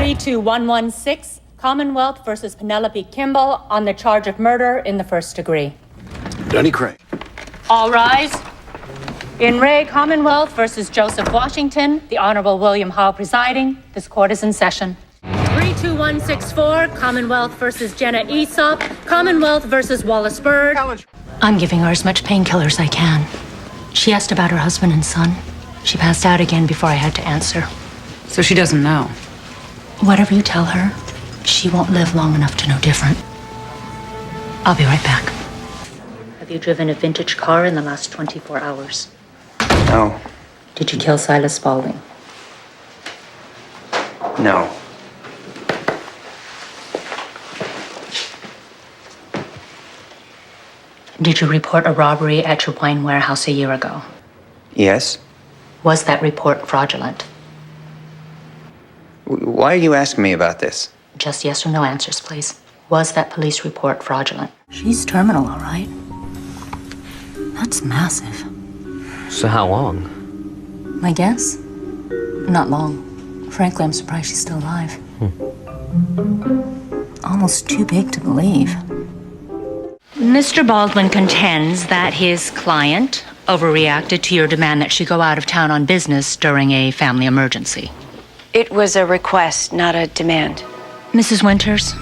32116, Commonwealth versus Penelope Kimball on the charge of murder in the first degree. Dunny Craig. All rise. In re Commonwealth versus Joseph Washington, the Honorable William Howe presiding. This court is in session. 32164, Commonwealth versus Jenna Aesop, Commonwealth versus Wallace Bird. I'm giving her as much painkiller as I can. She asked about her husband and son. She passed out again before I had to answer. So she doesn't know. Whatever you tell her, she won't live long enough to know different. I'll be right back. Have you driven a vintage car in the last 24 hours? No. Did you kill Silas Spaulding? No. Did you report a robbery at your wine warehouse a year ago? Yes? Was that report fraudulent? Why are you asking me about this? Just yes or no answers, please. Was that police report fraudulent? She's terminal, all right. That's massive. So how long? My guess? Not long. Frankly, I'm surprised she's still alive. Almost too big to believe. Mr. Baldwin contends that his client overreacted to your demand that she go out of town on business during a family emergency. It was a request, not a demand. Mrs. Winters,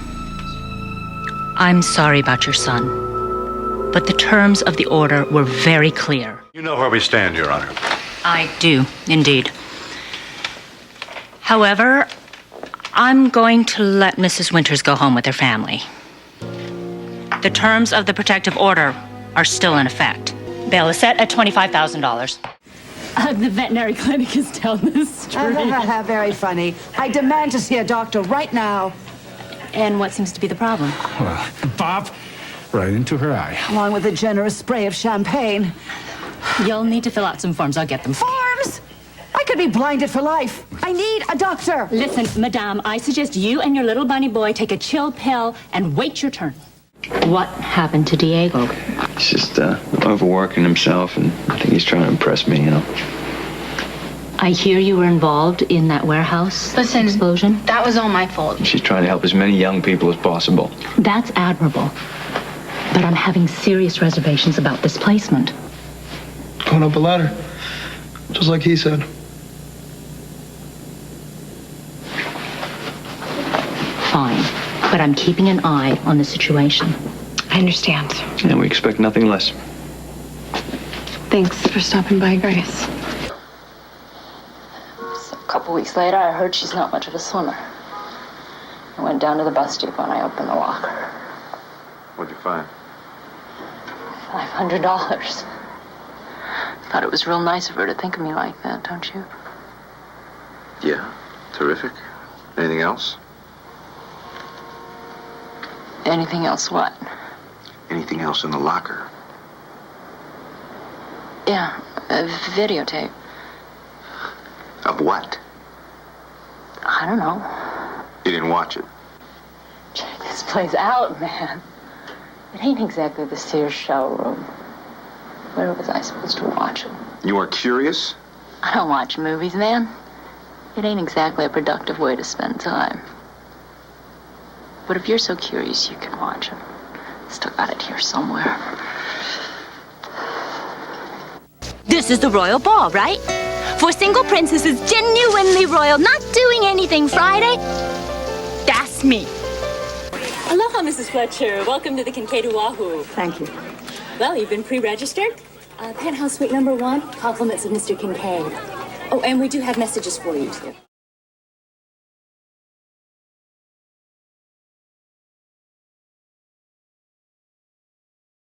I'm sorry about your son, but the terms of the order were very clear. You know where we stand, Your Honor. I do, indeed. However, I'm going to let Mrs. Winters go home with her family. The terms of the protective order are still in effect. Bail is set at $25,000. The veterinary clinic is down the street. Very funny. I demand to see a doctor right now. And what seems to be the problem? Well, Bob, right into her eye. Along with a generous spray of champagne. You'll need to fill out some forms. I'll get them. Forms? I could be blinded for life. I need a doctor. Listen, madame, I suggest you and your little bunny boy take a chill pill and wait your turn. What happened to Diego? He's just overworking himself, and I think he's trying to impress me, you know. I hear you were involved in that warehouse explosion. That was all my fault. She's trying to help as many young people as possible. That's admirable. But I'm having serious reservations about this placement. Going up a ladder, just like he said. Fine. But I'm keeping an eye on the situation. I understand. And we expect nothing less. Thanks for stopping by, Grace. So a couple weeks later, I heard she's not much of a swimmer. I went down to the bus depot and I opened the locker. What'd you find? $500. Thought it was real nice of her to think of me like that, don't you? Yeah, terrific. Anything else? Anything else what? Anything else in the locker? Yeah, a videotape. Of what? I don't know. You didn't watch it? Check this place out, man. It ain't exactly the Sears showroom. Where was I supposed to watch it? You are curious? I don't watch movies, man. It ain't exactly a productive way to spend time. But if you're so curious, you can watch it. Still got it here somewhere. This is the royal ball, right? For single princesses, genuinely royal, not doing anything Friday. That's me. Aloha, Mrs. Fletcher. Welcome to the Kincaid Oahu. Thank you. Well, you've been pre-registered. Penthouse suite number 1, compliments of Mr. Kincaid. Oh, and we do have messages for you, too.